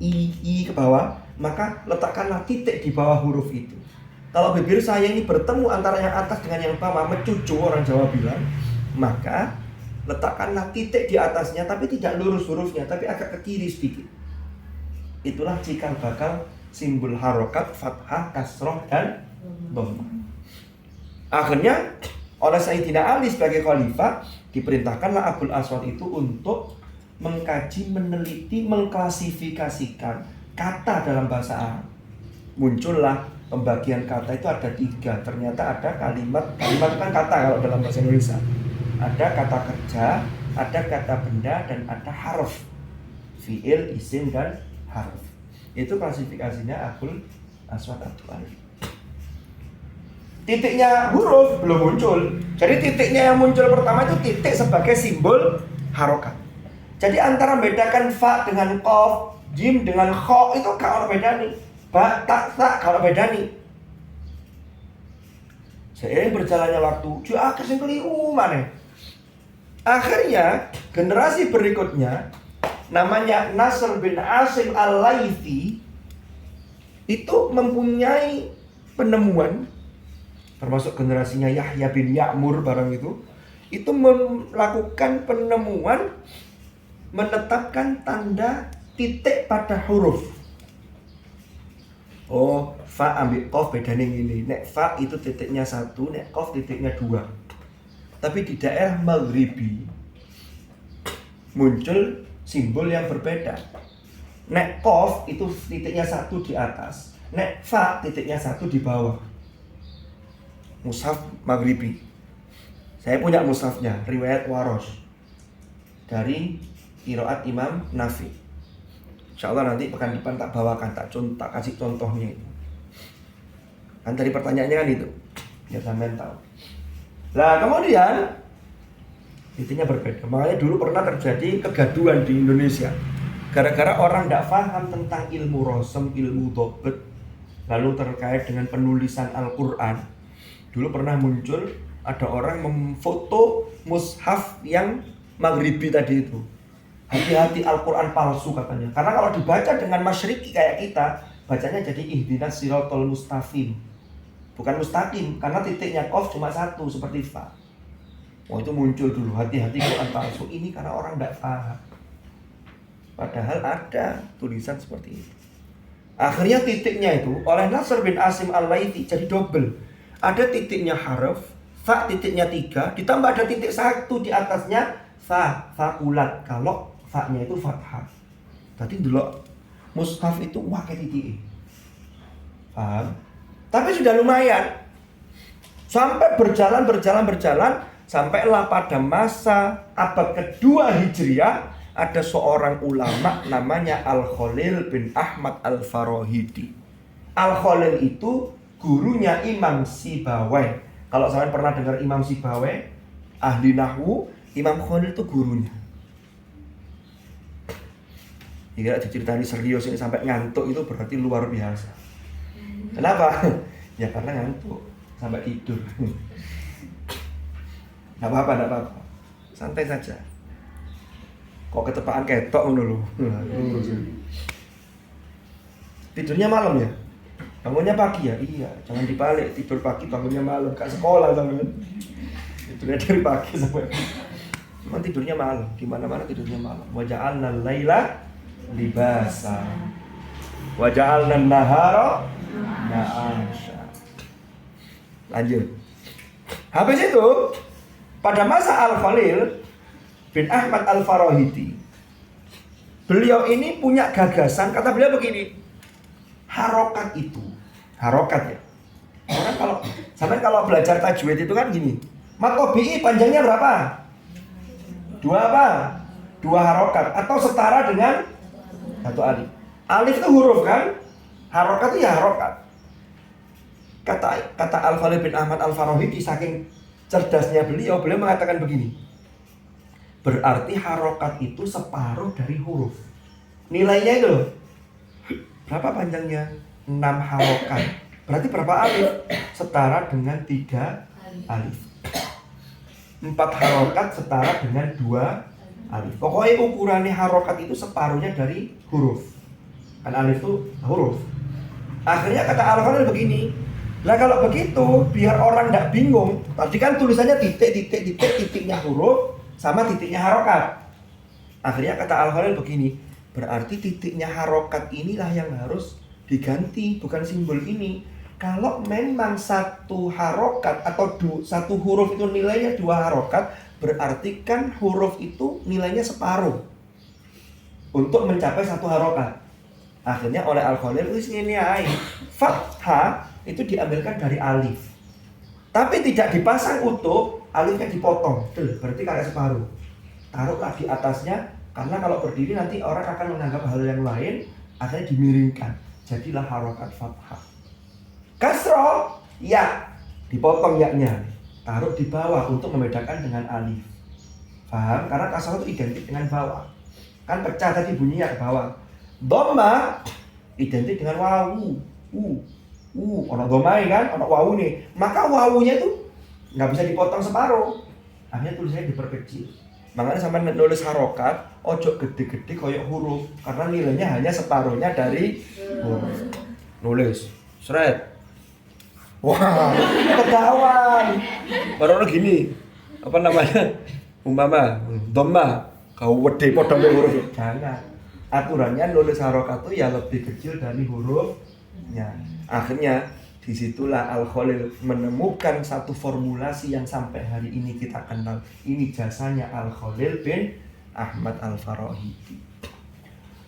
i ke bawah, maka letakkanlah titik di bawah huruf itu. Kalau bibir saya ini bertemu antara yang atas dengan yang bawah, mencucu orang Jawa bilang, maka letakkanlah titik di atasnya, tapi tidak lurus hurufnya, tapi agak ke kiri sedikit. Itulah cikal bakal simbol harokat, fathah, kasroh, dan dhammah. Akhirnya Oleh Sayyidina Ali sebagai khalifah, diperintahkanlah Abul Aswad itu untuk mengkaji, meneliti, mengklasifikasikan kata dalam bahasa Arab. Muncullah pembagian kata itu ada 3. Ternyata ada kalimat itu kan kata kalau dalam bahasa Indonesia. Ada kata kerja, ada kata benda, dan ada harf. Fi'il, isim, dan harf. Itu klasifikasinya Abul Aswad Ad-Du'ali. Titiknya huruf belum muncul. Jadi titiknya yang muncul pertama itu titik sebagai simbol harokat. Jadi antara membedakan fa dengan qaf, jim dengan kha itu kalau beda nih. Ba, ta, sa kalau beda nih. Seiring berjalannya waktu, dia akhirnya keliru mana? Akhirnya generasi berikutnya namanya Nasr bin Asim Al-Laythi itu mempunyai penemuan, termasuk generasinya Yahya bin Ya'mur barang itu melakukan penemuan, menetapkan tanda titik pada huruf. Oh, fa ambil qaf bedanya ini. Nek fa itu titiknya 1, nek qaf titiknya 2. Tapi di daerah Maghribi muncul simbol yang berbeda. Nek qaf itu titiknya 1 di atas, nek fa titiknya 1 di bawah. Mushaf Maghribi. Saya punya mushafnya, riwayat Warosh dari qiraat Imam Nafi. Insyaallah nanti pekan depan tak bawakan, tak kasih contohnya itu. Kan tadi pertanyaannya kan itu, biar sampean tahu. Nah kemudian intinya berbeda. Makanya dulu pernah terjadi kegaduhan di Indonesia gara-gara orang tidak paham tentang ilmu rosem, ilmu dobet, lalu terkait dengan penulisan Al-Quran. Dulu pernah muncul ada orang memfoto mushaf yang Maghribi tadi itu. Hati-hati Al-Quran palsu katanya. Karena kalau dibaca dengan masyriki kayak kita, bacanya jadi ihdinas siratal mustaqim. Bukan mustaqim, karena titiknya qaf cuma 1 seperti fa. Oh itu muncul dulu, hati-hati Quran palsu ini karena orang tidak paham. Padahal ada tulisan seperti itu. Akhirnya titiknya itu oleh Nasr bin Asim Al-Laythi jadi double. Ada titiknya harf, fa titiknya 3, ditambah ada titik 1 di atasnya fakulat. Kalau fa-nya itu fathah. Tadi dulu mushaf itu wakai titik. Paham? Tapi sudah lumayan. Sampai berjalan sampailah pada masa abad kedua Hijriah ada seorang ulama namanya Al-Khalil bin Ahmad Al-Farahidi. Al-Khalil itu gurunya Imam Sibawai. Kalau kalian pernah dengar Imam Sibawai, ahli nahwu, Imam Khalil itu gurunya. Jika diceritani serius ini sampai ngantuk itu berarti luar biasa. Kenapa? Ya karena ngantuk sampai tidur. Nggak apa-apa. Santai saja. Kok ketepaan ketok dulu. Tidurnya malam ya? Bangunnya pagi ya? Iya, jangan dibalik. Tidur pagi, bangunnya malam. Gak sekolah sampai. Tidurnya dari pagi sampai. Cuma tidurnya malam. Di mana-mana tidurnya malam. Wa ja'alna al-laila libasa. Wa ja'alna an-nahara ma'asha. Lanjut. Habis itu pada masa Al-Khalil bin Ahmad Al-Farahidi, beliau ini punya gagasan, kata beliau begini, harokat itu, harokat ya. Orang kalau belajar tajwid itu kan gini, mat tabi'i panjangnya berapa? 2 apa? 2 harokat atau setara dengan 1 alif. Alif itu huruf kan? Harokat itu ya harokat. Kata Al-Khalil bin Ahmad Al-Farahidi, saking cerdasnya beliau mengatakan begini, berarti harokat itu separuh dari huruf. Nilainya itu loh, berapa panjangnya? 6 harokat. Berarti berapa alif? Setara dengan 3 alif. 4 harokat setara dengan 2 alif. Pokoknya ukurannya harokat itu separuhnya dari huruf. Kan alif itu huruf. Akhirnya kata Al-Khalil begini, lah kalau begitu biar orang tidak bingung, tadi kan tulisannya titiknya huruf sama titiknya harokat. Akhirnya kata Al-Khalil begini, berarti titiknya harokat inilah yang harus diganti, bukan simbol ini. Kalau memang satu harokat atau satu huruf itu nilainya 2 harokat, berarti kan huruf itu nilainya separuh untuk mencapai 1 harokat. Akhirnya oleh Al-Khalil ini fathah itu diambilkan dari alif, tapi tidak dipasang utuh, alifnya dipotong. Berarti kayak separuh. Taruhlah di atasnya, karena kalau berdiri nanti orang akan menganggap hal yang lain, akhirnya dimiringkan. Jadilah harokat fathah. Kasroh, ya, dipotong yaknya, taruh di bawah untuk membedakan dengan alif. Paham? Karena kasroh itu identik dengan bawah. Kan pecah tadi bunyinya ke bawah. Dhamma identik dengan wawu. Ono dhamai kan, ono wawu nih. Maka wawunya itu nggak bisa dipotong separuh. Akhirnya tulisannya diperkecil. Makanya sampai nulis harokat, ojo gede-gede koyok huruf, karena nilainya hanya separuhnya dari huruf. Nulis, seret. Wah, ketahuan. Baru gini, apa namanya? Umpama, dhamma, kau wede potong huruf. Jangan. Aturannya nulis harokat itu ya lebih kecil dari hurufnya. Akhirnya disitulah Al-Khalil menemukan satu formulasi yang sampai hari ini kita kenal. Ini jasanya Al-Khalil bin Ahmad Al-Farahidi.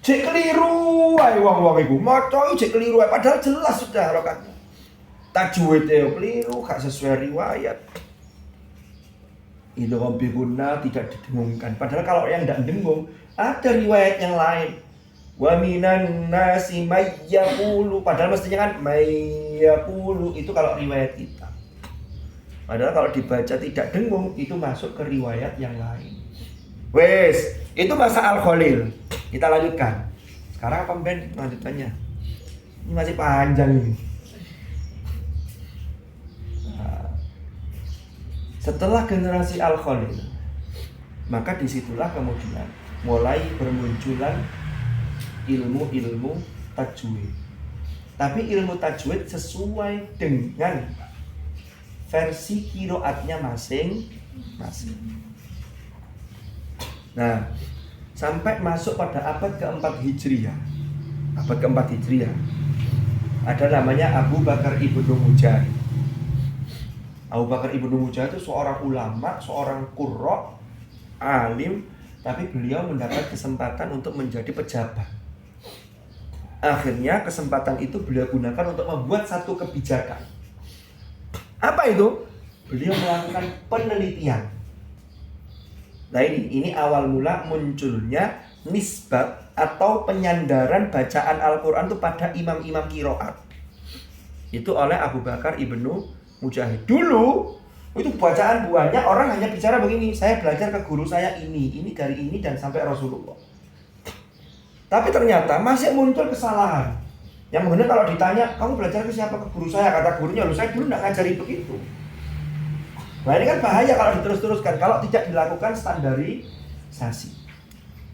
Cek keliru, ayo wong-wong iku maca cek keliru, padahal jelas sudah harokatnya. Tajwidnya keliru, gak sesuai riwayat. Idgham bi gunnah tidak didengungkan. Padahal kalau yang tidak dengung, ada riwayat yang lain. Wa minan nasi mayyaqulu, padahal mestinya kan mayyaqulu itu kalau riwayat kita. Padahal kalau dibaca tidak dengung itu masuk ke riwayat yang lain. Wes, itu masa Al-Khalil. Kita lanjutkan. Sekarang apa Ben lanjutannya? Ini masih panjang ini. Nah, setelah generasi Al-Khalil, maka disitulah kemudian mulai bermunculan ilmu-ilmu tajwid. Tapi ilmu tajwid sesuai dengan versi qiraatnya masing-masing. Nah, sampai masuk pada abad ke-4 Hijriah. Abad ke-4 Hijriah ada namanya Abu Bakar Ibnu Mujahid. Abu Bakar Ibnu Mujahid itu seorang ulama, seorang qurra, alim, tapi beliau mendapat kesempatan untuk menjadi pejabat. Akhirnya kesempatan itu beliau gunakan untuk membuat satu kebijakan. Apa itu? Beliau melakukan penelitian. Nah ini awal mula munculnya nisbat atau penyandaran bacaan Al-Quran itu pada imam-imam qiraat. Itu oleh Abu Bakar Ibnu Mujahid. Dulu itu bacaan buahnya orang hanya bicara begini, saya belajar ke guru saya ini dari ini dan sampai Rasulullah. Tapi ternyata masih muncul kesalahan. Yang kemudian kalau ditanya, kamu belajar ke siapa? Ke guru saya. Kata gurunya, saya dulu tidak ngajari begitu. Nah ini kan bahaya kalau diterus-teruskan, kalau tidak dilakukan standarisasi.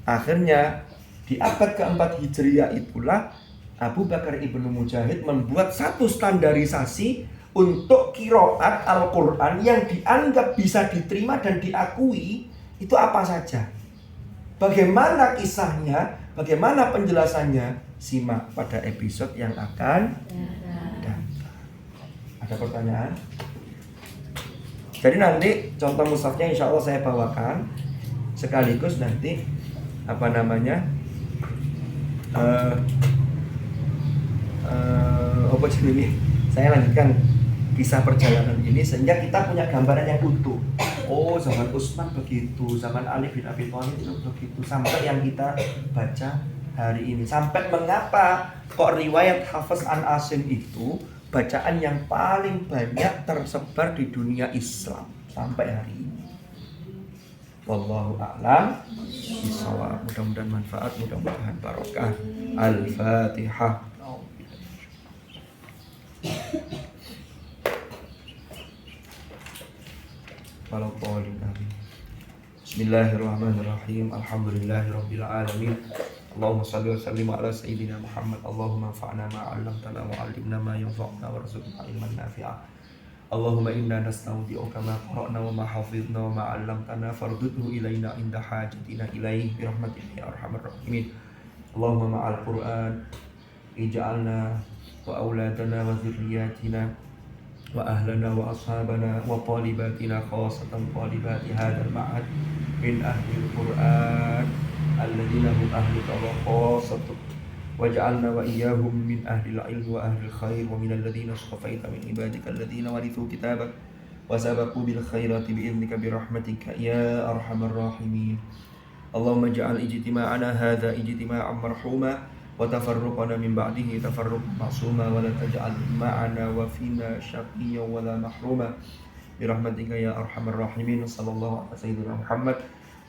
Akhirnya di abad ke-4 Hijriah itulah Abu Bakar Ibnu Mujahid membuat satu standarisasi untuk qiraat Al-Quran yang dianggap bisa diterima dan diakui. Itu apa saja? Bagaimana kisahnya? Bagaimana penjelasannya? Simak pada episode yang akan datang. Ada pertanyaan? Jadi nanti contoh mushafnya insya Allah saya bawakan, sekaligus nanti apa namanya apa ini saya lanjutkan kisah perjalanan ini sehingga kita punya gambaran yang utuh. Oh, zaman Utsman begitu, zaman Ali bin Abi Thalib itu begitu, sampai yang kita baca hari ini. Sampai mengapa kok riwayat Hafiz an Asim itu bacaan yang paling banyak tersebar di dunia Islam sampai hari ini. Wallahu a'lam bishawab. Mudah-mudahan manfaat, mudah-mudahan barokah. Al-Fatihah. Bismillahirrahmanirrahim. Alhamdulillahirabbil alamin. Allahumma shalli wa sallim ala sayyidina Muhammad. Allahumma anfa'na ma 'allamtana wa 'allimna ma yanfa'una warzuqna ilman nafi'a. Allahumma inna nasta'udi'uka ma qara'na wa ma hafidhna wa ma 'allamtana fardudhu ilaina inda hajatina ilaihi bi rahmatika ya arhamar rahimin. Allahumma ma'al Qur'an اجعلنا وأولادنا وذرياتنا وأهلنا وأصحابنا وطالباتنا خاصة طالبات هذا المعهد من أهل القرآن الذين هم أهلك وخاصتك واجعلنا وإياهم من أهل العلم وأهل الخير ومن الذين اصطفيت من عبادك الذين ورثوا كتابك وسبقوا بالخيرات بإذنك برحمتك يا أرحم الراحمين. اللهم اجعل اجتماعنا هذا اجتماعا مرحوما وتفرقنا من بعده تفرقا معصوما ولا تجعل معنا وفينا شقيا ولا محروما برحمتك يا أرحم الراحمين. صلى الله على سيدنا محمد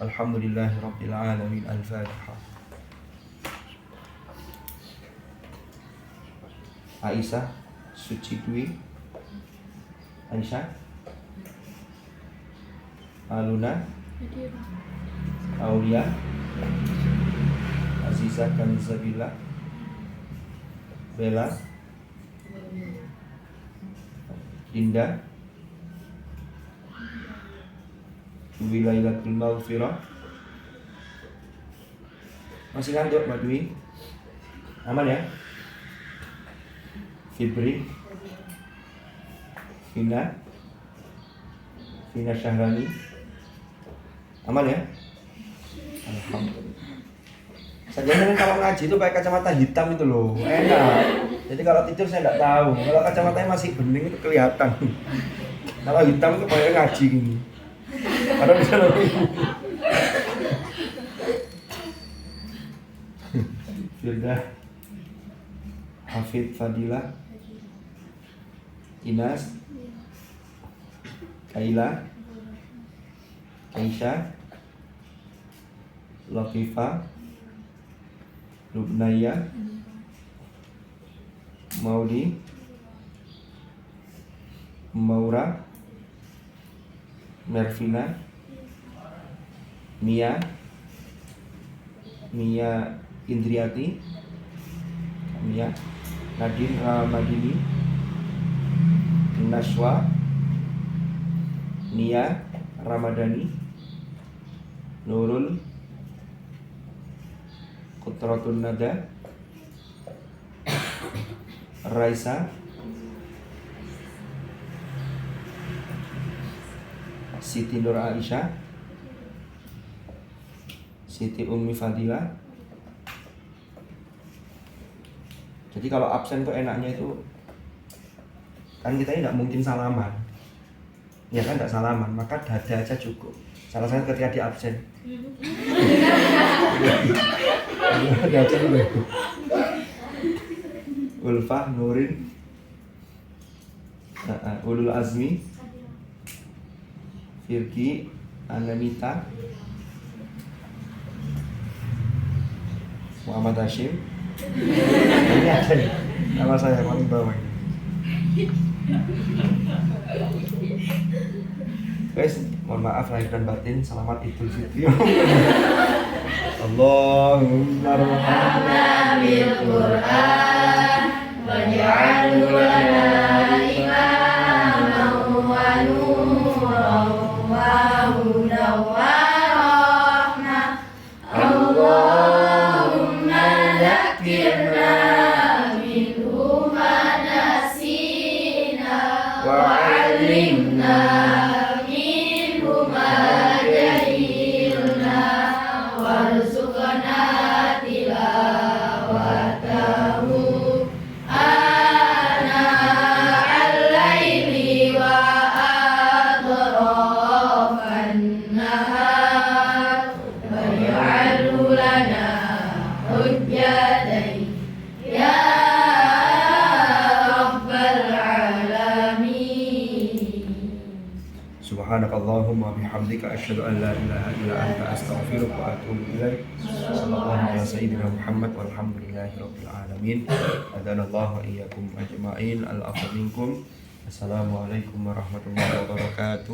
الحمد لله رب العالمين. الفاتحة. Aisyah Suci Dwi, Aisyah Aluna Aulia Azizah Kanzabila Bella Dinda Wilailatul Maghfirah. Masih ngantuk Mbak Dwi? Aman ya? Fibri Vina Syahrani aman ya? Alhamdulillah. Sajanya kalau ngaji itu pakai kacamata hitam itu loh, enak. Jadi kalau tidur saya nggak tahu. Kalau kacamatanya masih bening itu kelihatan. Kalau hitam itu pakai ngaji gini. Karena bisa lebih. Firda Hafid Fadila Inas Kaila Aisyah Latifah Lubnaya Maudi Maura Mervina Mia Indriati Mia Nadine Ramadini Nashwa Nia Ramadhani Nurul Qutratun Nada Raisa Siti Nur Aisyah Siti Ummi Fadila. Jadi kalau absen tuh enaknya itu kan kita ini nggak mungkin salaman, ya kan nggak salaman, maka dada aja cukup. Salah satu ketika di absen. Dada dulu. Ulfah Nurin, Ulul Azmi, Firki, Anamita, Muhammad Hashim. Ini ada nih, nama saya paling bawah ini. Guys, mohon maaf lahir dan batin. Selamat Idul Fitri. Allahumma rahmana bil Qur'an waj'alhu lana imaman wa nuran wa hudan wa rahmah. Allahumma dzakirna minhu ma nasina wa 'allimna minhu ma jahilna warzuqna tilawatahu ana al-laili wa atrafan nahar waj'alhu lana hujjatan ya rabbal alamin. Subhanakallahumma bihamdika asyhadu an la ilaha illa anta astaghfiruka wa atubu ilaik. Sallallahu ala sayyidina Muhammad walhamdulillahi rabbil alamin. Hadanallahu wa iyyakum ajma'in. Al-afwa minkum. Assalamualaikum warahmatullahi wabarakatuh.